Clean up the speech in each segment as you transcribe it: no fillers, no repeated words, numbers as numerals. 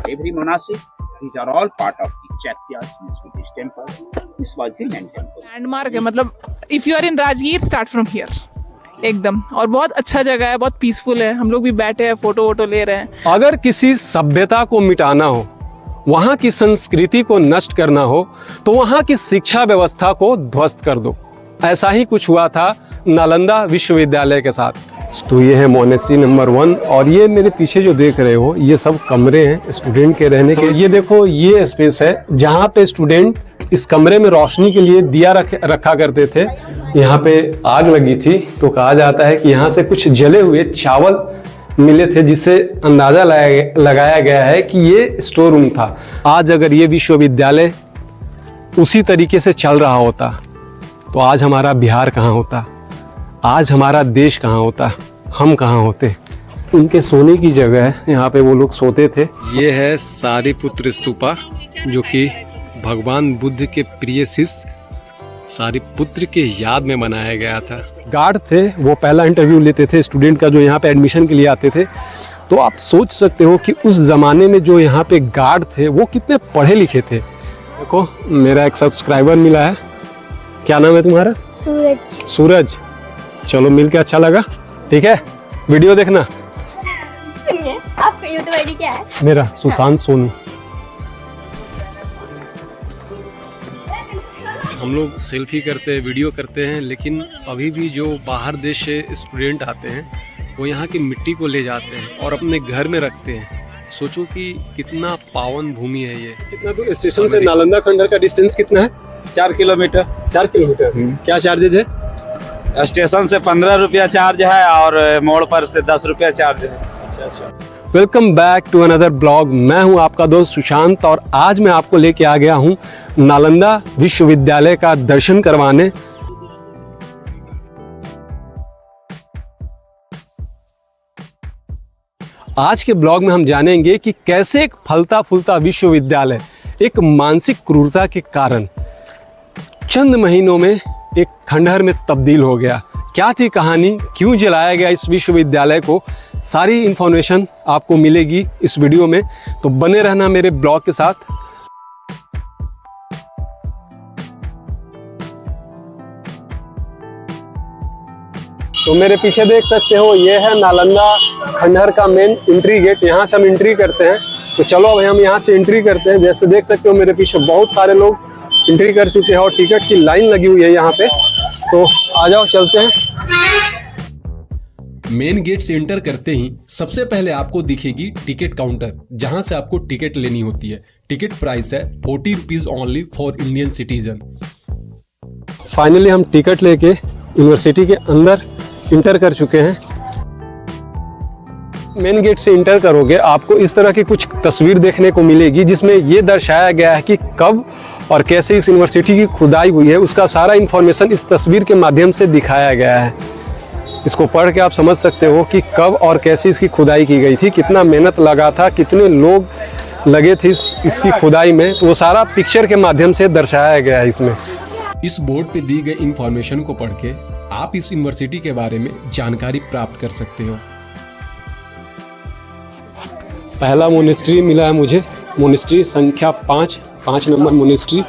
every monastic. These are all part of the Chaityas, means Buddhist temple. This was the main temple. Landmark है, मतलब if you are in Rajgir start from here एकदम। और बहुत अच्छा जगह है, बहुत पीसफुल है। हम लोग भी बैठे हैं, फोटो वोटो ले रहे हैं। अगर किसी सभ्यता को मिटाना हो, वहाँ की संस्कृति को नष्ट करना हो, तो वहाँ की शिक्षा व्यवस्था को ध्वस्त कर दो। ऐसा ही कुछ हुआ था नालंदा विश्वविद्यालय के साथ। तो ये है मोनेस्ट्री नंबर 1 और ये मेरे पीछे जो देख रहे हो ये सब कमरे हैं स्टूडेंट के रहने के। ये देखो ये स्पेस है जहाँ पे स्टूडेंट इस कमरे में रोशनी के लिए दिया रखा करते थे। यहाँ पे आग लगी थी तो कहा जाता है कि यहाँ से कुछ जले हुए चावल मिले थे, जिससे अंदाजा लगाया गया है कि ये स्टोर रूम था। आज अगर ये विश्वविद्यालय उसी तरीके से चल रहा होता तो आज हमारा बिहार कहाँ होता, आज हमारा देश कहाँ होता, हम कहाँ होते। उनके सोने की जगह है, यहाँ पे वो लोग सोते थे। ये है सारिपुत्र स्तूपा, जो कि भगवान बुद्ध के प्रिय शिष्य सारिपुत्र के याद में बनाया गया था। गार्ड थे, वो पहला इंटरव्यू लेते थे स्टूडेंट का जो यहाँ पे एडमिशन के लिए आते थे। तो आप सोच सकते हो कि उस ज़माने में जो यहाँ पे गार्ड थे वो कितने पढ़े लिखे थे। देखो मेरा एक सब्सक्राइबर मिला है, क्या नाम है तुम्हारा? सूरज। सूरज, चलो मिलके अच्छा लगा। ठीक है, वीडियो देखना। सुनिए, आपका यूट्यूब आईडी क्या है? मेरा सुशांत सोनू। हम लोग सेल्फी करते हैं, वीडियो करते हैं, लेकिन अभी भी जो बाहर देश से स्टूडेंट आते हैं वो यहाँ की मिट्टी को ले जाते हैं और अपने घर में रखते हैं। सोचो कि कितना पावन भूमि है ये। कितना दूर स्टेशन से नालंदा खंडहर का डिस्टेंस कितना है? 4 किलोमीटर। 4 किलोमीटर। क्या चार्जेज है? स्टेशन से 15 रुपया चार्ज है और मोड़ पर से 10 रुपया चार्ज है। अच्छा। Welcome back to another blog. मैं हूं आपका दोस्त सुशांत और आज मैं आपको लेके आ गया हूं नालंदा विश्वविद्यालय का दर्शन करवाने। आज के ब्लॉग में हम जानेंगे कि कैसे एक फलता फूलता विश्वविद्यालय एक मानसिक क्रूरता के कारण चंद महीनों में एक खंडहर में तब्दील हो गया। क्या थी कहानी, क्यों जलाया गया इस विश्वविद्यालय को, सारी इंफॉर्मेशन आपको मिलेगी इस वीडियो में, तो बने रहना मेरे ब्लॉग के साथ। तो मेरे पीछे देख सकते हो ये है नालंदा खंडहर का मेन एंट्री गेट। यहाँ से हम एंट्री करते हैं, तो चलो अब हम यहाँ से एंट्री करते हैं। जैसे देख सकते हो मेरे पीछे बहुत सारे लोग एंट्री कर चुके हैं और टिकट की लाइन लगी हुई है यहाँ पे। तो आ जाओ चलते हैं। मेन गेट से एंटर करते ही सबसे पहले आपको दिखेगी टिकट काउंटर, जहां से आपको टिकट लेनी होती है। टिकट प्राइस है 40 rupees only for Indian citizen. Finally हम टिकट लेके यूनिवर्सिटी के अंदर इंटर कर चुके हैं। मेन गेट से इंटर करोगे आपको इस तरह की कुछ तस्वीर देखने को मिलेगी, जिसमें ये दर्शाया गया है कि कब और कैसे इस यूनिवर्सिटी की खुदाई हुई है। उसका सारा इंफॉर्मेशन इस तस्वीर के माध्यम से दिखाया गया है। इसको पढ़ के आप समझ सकते हो कि कब और कैसे इसकी खुदाई की गई थी, कितना मेहनत लगा था, कितने लोग लगे थे इसकी खुदाई में। तो वो सारा पिक्चर के माध्यम से दर्शाया गया है इसमें। इस बोर्ड पे दी गई इंफॉर्मेशन को पढ़ के आप इस यूनिवर्सिटी के बारे में जानकारी प्राप्त कर सकते हो। पहला मोनेस्ट्री मिला है मुझे, मोनेस्ट्री संख्या 5 नंबर मोनेस्ट्री।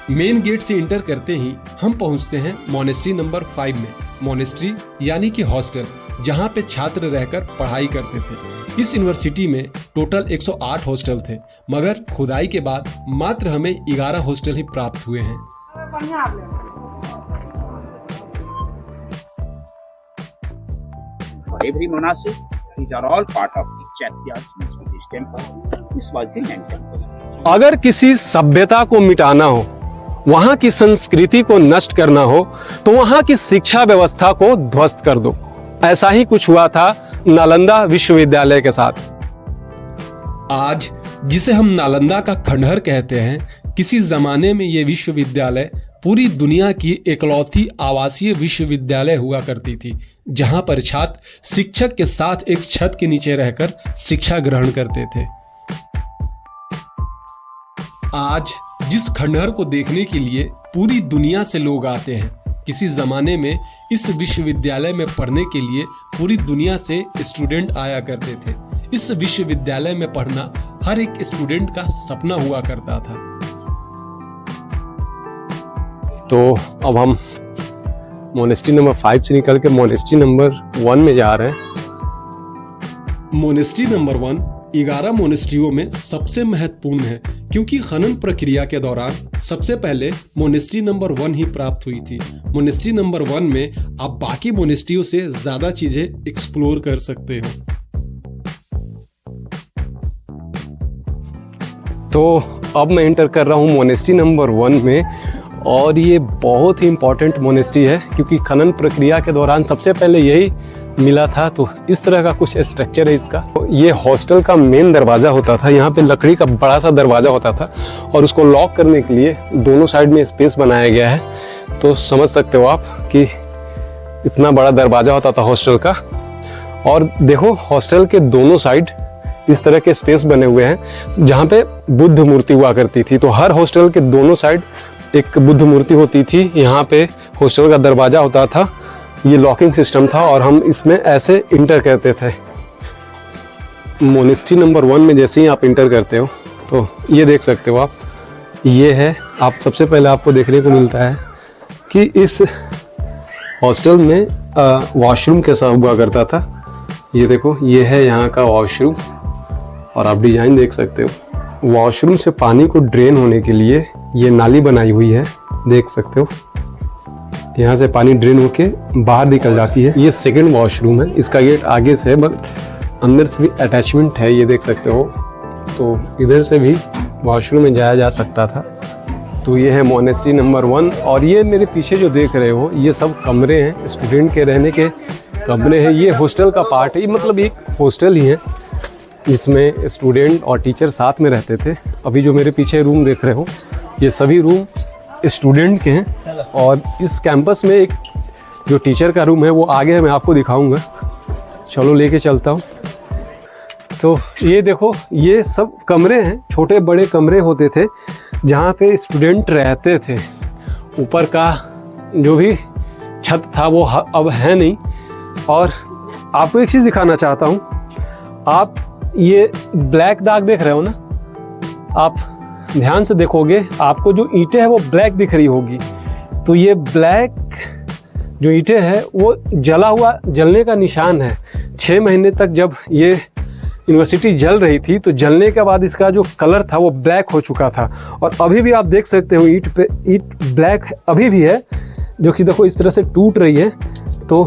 मेन गेट से इंटर करते ही हम पहुंचते हैं मोनेस्ट्री नंबर 5 में। मोनेस्ट्री यानी कि हॉस्टल, जहां पे छात्र रहकर पढ़ाई करते थे। इस यूनिवर्सिटी में टोटल 108 हॉस्टल थे, मगर खुदाई के बाद मात्र हमें 11 हॉस्टल ही प्राप्त हुए हैं। Every monastic, these are all part of the Chaityas, means Buddhist temple. This was the main temple. अगर किसी सभ्यता को मिटाना हो, वहाँ की संस्कृति को नष्ट करना हो, तो वहाँ की शिक्षा व्यवस्था को ध्वस्त कर दो। ऐसा ही कुछ हुआ था नालंदा विश्वविद्यालय के साथ। आज जिसे हम नालंदा का खंडहर कहते हैं, किसी जमाने में ये विश्वविद्यालय पूरी दुनिया की इकलौती आवासीय विश्वविद्यालय हुआ करती थी, जहां पर छात्र शिक्षक के साथ एक छत के नीचे रहकर शिक्षा ग्रहण करते थे। आज जिस खंडहर को देखने के लिए पूरी दुनिया से लोग आते हैं, किसी जमाने में इस विश्वविद्यालय में पढ़ने के लिए पूरी दुनिया से स्टूडेंट आया करते थे। इस विश्वविद्यालय में पढ़ना हर एक स्टूडेंट का सपना हुआ करता था। तो अब हम मोनेस्ट्री नंबर 5 से निकल के मोनेस्ट्री नंबर 1 में जा रहे हैं। मोनेस्ट्री नंबर 1 11 मोनेस्ट्रियों में सबसे महत्वपूर्ण है, क्योंकि खनन प्रक्रिया के दौरान सबसे पहले मोनेस्ट्री नंबर 1 ही प्राप्त हुई थी। मोनेस्ट्री नंबर 1 में आप बाकी मोनेस्ट्रियों से ज्यादा चीजें एक्सप्लोर कर सकते हो। तो अब मैं एंटर कर रहा हूँ मोनेस्ट्री नंबर 1 में, और ये बहुत ही इम्पोर्टेंट मोनेस्ट्री है, क्योंकि खनन प्रक्रिया के दौरान सबसे पहले यही मिला था। तो इस तरह का कुछ स्ट्रक्चर है इसका। ये हॉस्टल का मेन दरवाज़ा होता था। यहाँ पे लकड़ी का बड़ा सा दरवाज़ा होता था, और उसको लॉक करने के लिए दोनों साइड में स्पेस बनाया गया है। तो समझ सकते हो आप कि इतना बड़ा दरवाज़ा होता था हॉस्टल का। और देखो, हॉस्टल के दोनों साइड इस तरह के स्पेस बने हुए हैं, जहाँ पे बुद्ध मूर्ति हुआ करती थी। तो हर हॉस्टल के दोनों साइड एक बुद्ध मूर्ति होती थी। यहाँ पे हॉस्टल का दरवाज़ा होता था, ये लॉकिंग सिस्टम था, और हम इसमें ऐसे इंटर करते थे। मोनेस्ट्री नंबर 1 में जैसे ही आप इंटर करते हो तो ये देख सकते हो आप, ये है। आप सबसे पहले आपको देखने को मिलता है कि इस हॉस्टल में वॉशरूम कैसा हुआ करता था। ये देखो, ये है यहाँ का वॉशरूम, और आप डिज़ाइन देख सकते हो। वॉशरूम से पानी को ड्रेन होने के लिए ये नाली बनाई हुई है, देख सकते हो। यहाँ से पानी ड्रेन होके बाहर निकल जाती है। ये सेकंड वॉशरूम है, इसका गेट आगे से है, बट अंदर से भी अटैचमेंट है, ये देख सकते हो। तो इधर से भी वॉशरूम में जाया जा सकता था। तो ये है मोनेस्ट्री नंबर 1, और ये मेरे पीछे जो देख रहे हो ये सब कमरे हैं, स्टूडेंट के रहने के कमरे हैं। ये हॉस्टल का पार्ट है, ये मतलब एक हॉस्टल ही है जिसमें स्टूडेंट और टीचर साथ में रहते थे। अभी जो मेरे पीछे रूम देख रहे हो ये सभी रूम स्टूडेंट के हैं, और इस कैंपस में एक जो टीचर का रूम है वो आगे मैं आपको दिखाऊंगा। चलो लेके चलता हूँ। तो ये देखो, ये सब कमरे हैं, छोटे बड़े कमरे होते थे जहाँ पे स्टूडेंट रहते थे। ऊपर का जो भी छत था वो अब है नहीं। और आपको एक चीज़ दिखाना चाहता हूँ। आप ये ब्लैक दाग देख रहे हो ना, आप ध्यान से देखोगे आपको जो ईंटें हैं वो ब्लैक दिख रही होगी। तो ये ब्लैक जो ईंटें हैं वो जलने का निशान है। 6 महीने तक जब ये यूनिवर्सिटी जल रही थी तो जलने के बाद इसका जो कलर था वो ब्लैक हो चुका था। और अभी भी आप देख सकते हो ईंट ब्लैक अभी भी है, जो कि देखो इस तरह से टूट रही है। तो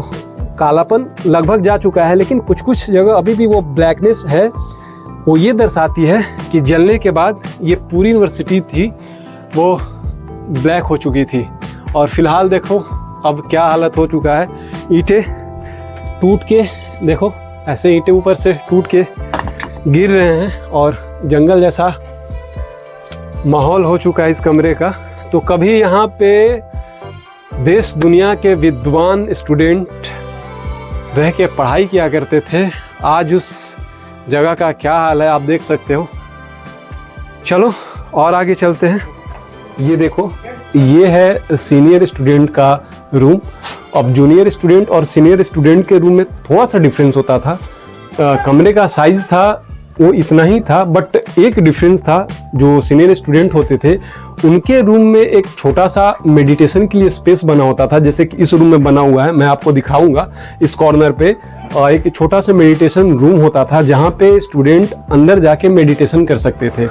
कालापन लगभग जा चुका है, लेकिन कुछ कुछ जगह अभी भी वो ब्लैकनेस है। वो ये दर्शाती है कि जलने के बाद ये पूरी यूनिवर्सिटी थी वो ब्लैक हो चुकी थी। और फिलहाल देखो अब क्या हालत हो चुका है। ईंटें टूट के देखो, ऐसे ईंटें ऊपर से टूट के गिर रहे हैं, और जंगल जैसा माहौल हो चुका है इस कमरे का। तो कभी यहाँ पे देश दुनिया के विद्वान स्टूडेंट रह के पढ़ाई किया करते थे। आज उस जगह का क्या हाल है आप देख सकते हो। चलो और आगे चलते हैं। ये देखो, ये है सीनियर स्टूडेंट का रूम। अब जूनियर स्टूडेंट और सीनियर स्टूडेंट के रूम में थोड़ा सा डिफरेंस होता था। कमरे का साइज़ था वो इतना ही था, बट एक डिफरेंस था। जो सीनियर स्टूडेंट होते थे उनके रूम में एक छोटा सा मेडिटेशन के लिए स्पेस बना होता था, जैसे कि इस रूम में बना हुआ है। मैं आपको दिखाऊंगा। इस कॉर्नर पे एक छोटा सा मेडिटेशन रूम होता था जहाँ पे स्टूडेंट अंदर जाके मेडिटेशन कर सकते थे।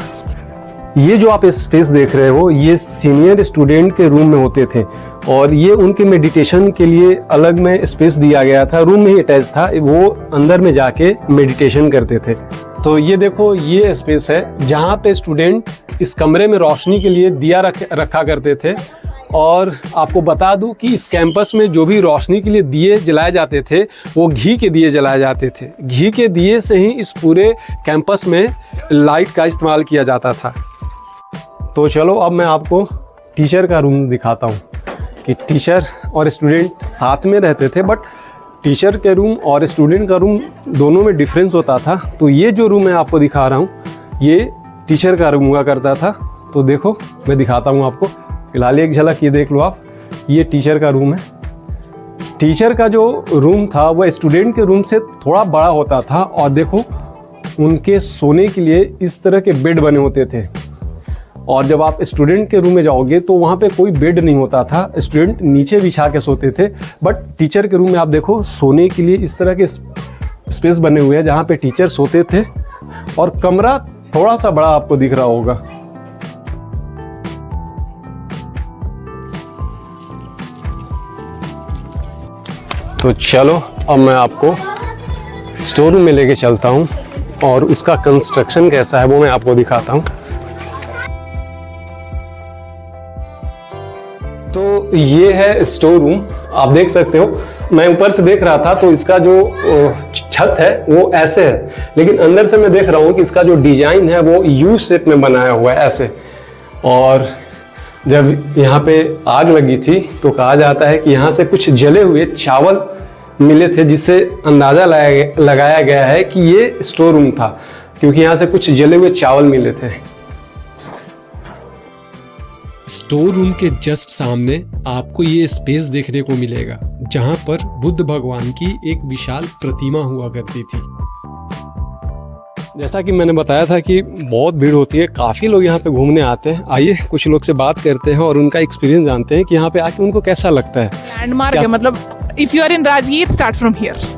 ये जो आप स्पेस देख रहे हो ये सीनियर स्टूडेंट के रूम में होते थे, और ये उनके मेडिटेशन के लिए अलग में स्पेस दिया गया था। रूम में ही अटैच था, वो अंदर में जाके मेडिटेशन करते थे। तो ये देखो, ये स्पेस है जहाँ पे स्टूडेंट इस कमरे में रोशनी के लिए दिया रखा करते थे। और आपको बता दूं कि इस कैंपस में जो भी रोशनी के लिए दिए जलाए जाते थे वो घी के दिए जलाए जाते थे। घी के दिए से ही इस पूरे कैंपस में लाइट का इस्तेमाल किया जाता था। तो चलो अब मैं आपको टीचर का रूम दिखाता हूँ कि टीचर और स्टूडेंट साथ में रहते थे, बट टीचर के रूम और स्टूडेंट का रूम दोनों में डिफरेंस होता था। तो ये जो रूम मैं आपको दिखा रहा हूँ ये टीचर का रूम हुआ करता था। तो देखो मैं दिखाता हूँ आपको, फिलहाल एक झलक ये देख लो आप। ये टीचर का रूम है। टीचर का जो रूम था वह स्टूडेंट के रूम से थोड़ा बड़ा होता था, और देखो उनके सोने के लिए इस तरह के बेड बने होते थे। और जब आप स्टूडेंट के रूम में जाओगे तो वहाँ पे कोई बेड नहीं होता था, स्टूडेंट नीचे बिछा के सोते थे। बट टीचर के रूम में आप देखो सोने के लिए इस तरह के स्पेस बने हुए हैं जहाँ पे टीचर सोते थे। और कमरा थोड़ा सा बड़ा आपको दिख रहा होगा। तो चलो अब मैं आपको स्टोर रूम में लेके चलता हूँ और उसका कंस्ट्रक्शन कैसा है वो मैं आपको दिखाता हूँ। तो ये है स्टोर रूम, आप देख सकते हो। मैं ऊपर से देख रहा था तो इसका जो छत है वो ऐसे है, लेकिन अंदर से मैं देख रहा हूँ कि इसका जो डिजाइन है वो यू शेप में बनाया हुआ है ऐसे। और जब यहाँ पे आग लगी थी तो कहा जाता है कि यहाँ से कुछ जले हुए चावल मिले थे, जिससे अंदाज़ा लगाया गया है कि ये स्टोर रूम था, क्योंकि यहाँ से कुछ जले हुए चावल मिले थे। स्टोर रूम के जस्ट सामने आपको ये स्पेस देखने को मिलेगा जहाँ पर बुद्ध भगवान की एक विशाल प्रतिमा हुआ करती थी। जैसा कि मैंने बताया था कि बहुत भीड़ होती है, काफ़ी लोग यहाँ पे घूमने आते हैं। आइए कुछ लोग से बात करते हैं और उनका एक्सपीरियंस जानते हैं कि यहाँ पे आके उनको कैसा लगता है। लैंडमार्क है, मतलब if you are in Rajgir start from here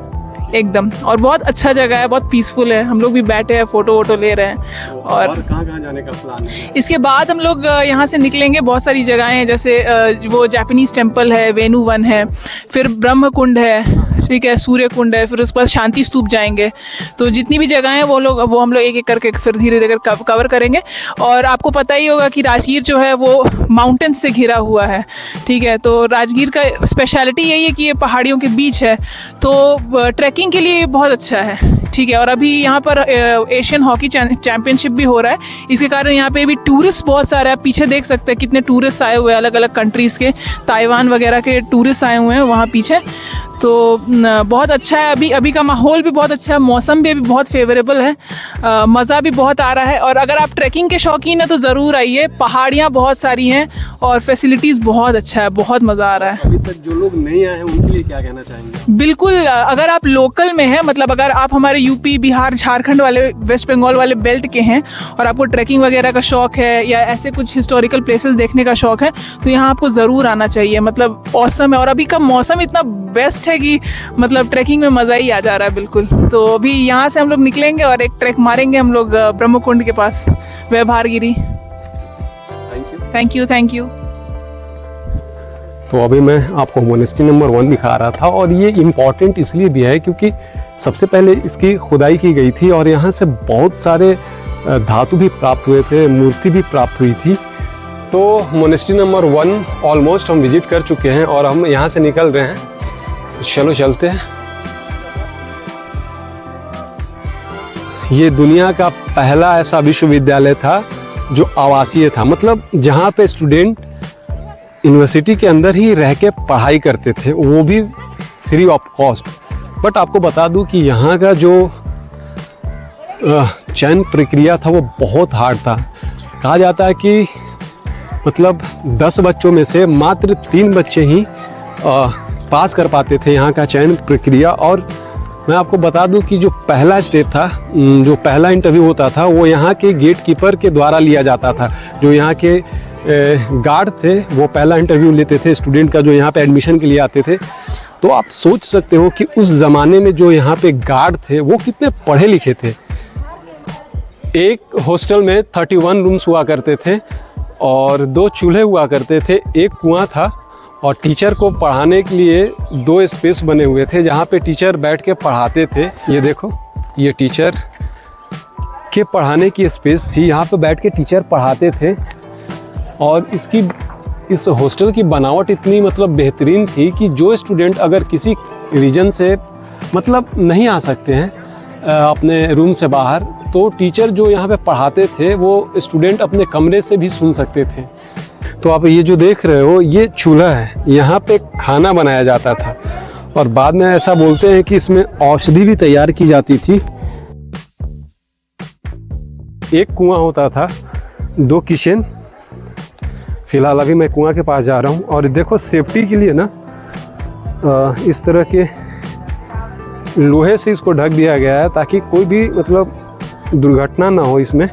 एकदम। और बहुत अच्छा जगह है, बहुत पीसफुल है। हम लोग भी बैठे हैं, फोटो वोटो ले रहे हैं। और कहाँ जाने का प्लान है? इसके बाद हम लोग यहाँ से निकलेंगे। बहुत सारी जगहें हैं, जैसे वो जापानीज टेम्पल है, वेणु वन है, फिर ब्रह्म कुंड है, ठीक है, सूर्य कुंड है, फिर उसके बाद शांति स्तूप जाएंगे। तो जितनी भी जगह हैं वो हम लोग एक एक करके फिर धीरे धीरे कवर करेंगे। और आपको पता ही होगा कि राजगीर जो है वो माउंटेन्स से घिरा हुआ है, ठीक है। तो राजगीर का स्पेशलिटी यही है कि ये पहाड़ियों के बीच है, तो ट्रैकिंग के लिए बहुत अच्छा है, ठीक है। और अभी यहाँ पर एशियन हॉकी चैंपियनशिप भी हो रहा है, इसके कारण यहाँ पे भी टूरिस्ट बहुत सारे, आप पीछे देख सकते हैं कितने टूरिस्ट आए हुए हैं, अलग अलग कंट्रीज़ के, ताइवान वगैरह के टूरिस्ट आए हुए हैं वहाँ पीछे। तो बहुत अच्छा है। अभी का माहौल भी बहुत अच्छा है, मौसम भी अभी बहुत फेवरेबल है, मज़ा भी बहुत आ रहा है। और अगर आप ट्रैकिंग के शौकीन हैं तो ज़रूर आइए। पहाड़ियाँ बहुत सारी हैं और फैसिलिटीज़ बहुत अच्छा है, बहुत मज़ा आ रहा है। अभी तक जो लोग नहीं आए हैं उनके लिए क्या कहना चाहेंगे? बिल्कुल, अगर आप लोकल में हैं, मतलब अगर आप हमारे यूपी, बिहार, झारखंड वाले, वेस्ट बंगाल वाले बेल्ट के हैं और आपको ट्रैकिंग वगैरह का शौक़ है या ऐसे कुछ हिस्टोरिकल प्लेसेस देखने का शौक़ है, तो यहाँ आपको ज़रूर आना चाहिए। मतलब औसम है और अभी का मौसम इतना बेस्ट है कि मतलब ट्रैकिंग में मज़ा ही आ जा रहा है बिल्कुल। तो अभी यहाँ से हम लोग निकलेंगे और एक ट्रैक मारेंगे हम लोग ब्रह्म कुंड के पास, व्यवहारगिरी। Thank you. तो अभी मैं आपको मोनेस्ट्री नंबर 1 दिखा रहा था, और ये इम्पॉर्टेंट इसलिए भी है क्योंकि सबसे पहले इसकी खुदाई की गई थी और यहाँ से बहुत सारे धातु भी प्राप्त हुए थे, मूर्ति भी प्राप्त हुई थी। तो मोनेस्ट्री नंबर 1 ऑलमोस्ट हम विजिट कर चुके हैं और हम यहाँ से निकल रहे हैं। चलो चलते हैं। ये दुनिया का पहला ऐसा विश्वविद्यालय था जो आवासीय था, मतलब जहाँ पे स्टूडेंट यूनिवर्सिटी के अंदर ही रह के पढ़ाई करते थे, वो भी फ्री ऑफ कॉस्ट। बट आपको बता दूं कि यहाँ का जो चयन प्रक्रिया था वो बहुत हार्ड था। कहा जाता है कि मतलब 10 बच्चों में से मात्र 3 बच्चे ही पास कर पाते थे यहाँ का चयन प्रक्रिया। और मैं आपको बता दूं कि जो पहला स्टेप था, जो पहला इंटरव्यू होता था, वो यहाँ के गेट कीपर के द्वारा लिया जाता था। जो यहाँ के गार्ड थे वो पहला इंटरव्यू लेते थे स्टूडेंट का जो यहाँ पे एडमिशन के लिए आते थे। तो आप सोच सकते हो कि उस ज़माने में जो यहाँ पे गार्ड थे वो कितने पढ़े लिखे थे। एक हॉस्टल में 31 रूम्स हुआ करते थे और 2 चूल्हे हुआ करते थे, एक कुआं था और टीचर को पढ़ाने के लिए 2 स्पेस बने हुए थे जहाँ पे टीचर बैठ के पढ़ाते थे। ये देखो, ये टीचर के पढ़ाने की स्पेस थी, यहाँ पे बैठ के टीचर पढ़ाते थे। और इस हॉस्टल की बनावट इतनी मतलब बेहतरीन थी कि जो स्टूडेंट अगर किसी रीजन से मतलब नहीं आ सकते हैं अपने रूम से बाहर, तो टीचर जो यहाँ पे पढ़ाते थे वो स्टूडेंट अपने कमरे से भी सुन सकते थे। तो आप ये जो देख रहे हो ये चूल्हा है, यहाँ पे खाना बनाया जाता था और बाद में ऐसा बोलते हैं कि इसमें औषधि भी तैयार की जाती थी। एक कुआं होता था, 2 किचन। फिलहाल अभी मैं कुआं के पास जा रहा हूँ और देखो सेफ्टी के लिए ना इस तरह के लोहे से इसको ढक दिया गया है ताकि कोई भी मतलब दुर्घटना ना हो इसमें।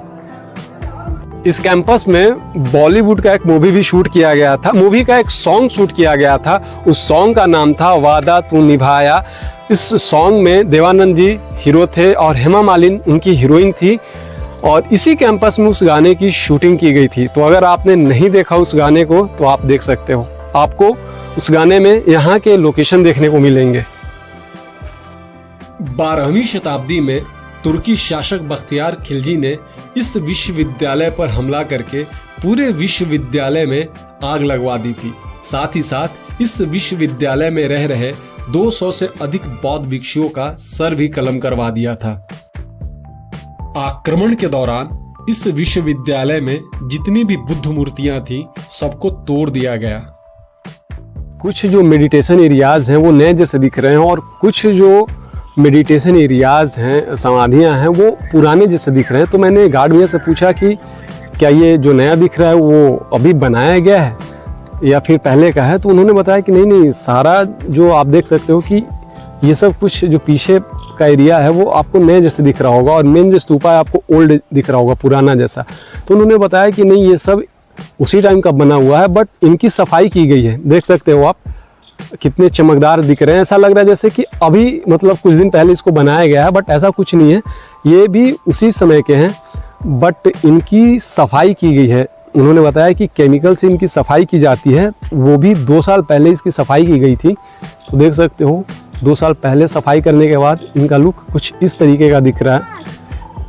इस कैंपस में बॉलीवुड का एक मूवी भी शूट किया गया था, मूवी का एक सॉन्ग शूट किया गया था। उस सॉन्ग का नाम था वादा तू निभाया। इस सॉन्ग में देवानंद जी हीरो थे और हेमा मालिनी उनकी हीरोइन थी, और इसी कैंपस में उस गाने की शूटिंग की गई थी। तो अगर आपने नहीं देखा उस गाने को तो आप देख सकते हो, आपको उस गाने में यहाँ के लोकेशन देखने को मिलेंगे। 12वीं शताब्दी में तुर्की शासक बख्तियार खिलजी ने इस विश्वविद्यालय पर हमला करके पूरे विश्वविद्यालय में आग लगवा दी थी। साथ ही साथ इस विश्वविद्यालय में रह रहे 200 से अधिक बौद्ध भिक्षुओं का सर भी कलम करवा दिया था। आक्रमण के दौरान इस विश्वविद्यालय में जितनी भी बुद्ध मूर्तियां थी सबको तोड़ दिया गया। कुछ जो मेडिटेशन एरियाज हैं वो नए जैसे दिख रहे हैं, और कुछ जो मेडिटेशन एरियाज हैं, समाधियां हैं, वो पुराने जैसे दिख रहे हैं। तो मैंने गार्ड भैया से पूछा कि क्या ये जो नया दिख रहा है वो अभी बनाया गया है या फिर पहले का है। तो उन्होंने बताया कि नहीं, सारा जो आप देख सकते हो कि ये सब कुछ जो पीछे का एरिया है वो आपको नए जैसे दिख रहा होगा, और मेन जो स्तूपा है आपको ओल्ड दिख रहा होगा, पुराना जैसा। तो उन्होंने बताया कि नहीं, ये सब उसी टाइम का बना हुआ है, बट इनकी सफाई की गई है। देख सकते हो आप कितने चमकदार दिख रहे हैं। ऐसा लग रहा है जैसे कि अभी मतलब कुछ दिन पहले इसको बनाया गया है, बट ऐसा कुछ नहीं है, ये भी उसी समय के हैं, बट इनकी सफाई की गई है। उन्होंने बताया कि केमिकल से इनकी सफाई की जाती है, वो भी 2 साल पहले इसकी सफाई की गई थी। तो देख सकते हो 2 साल पहले सफाई करने के बाद इनका लुक कुछ इस तरीके का दिख रहा है।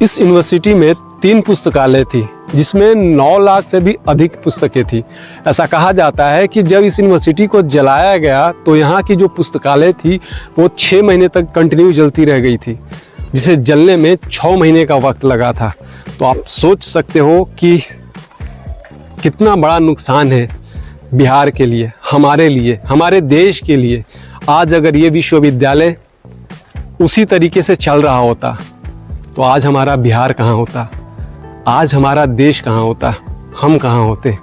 इस यूनिवर्सिटी में 3 पुस्तकालय थी, जिसमें 9 लाख से भी अधिक पुस्तकें थी। ऐसा कहा जाता है कि जब इस यूनिवर्सिटी को जलाया गया तो यहाँ की जो पुस्तकालय थी वो 6 महीने तक कंटिन्यू जलती रह गई थी, जिसे जलने में 6 महीने का वक्त लगा था। तो आप सोच सकते हो कि कितना बड़ा नुकसान है बिहार के लिए, हमारे देश के लिए। आज अगर ये विश्वविद्यालय उसी तरीके से चल रहा होता तो आज हमारा बिहार कहाँ होता, आज हमारा देश कहाँ होता, हम कहाँ होते।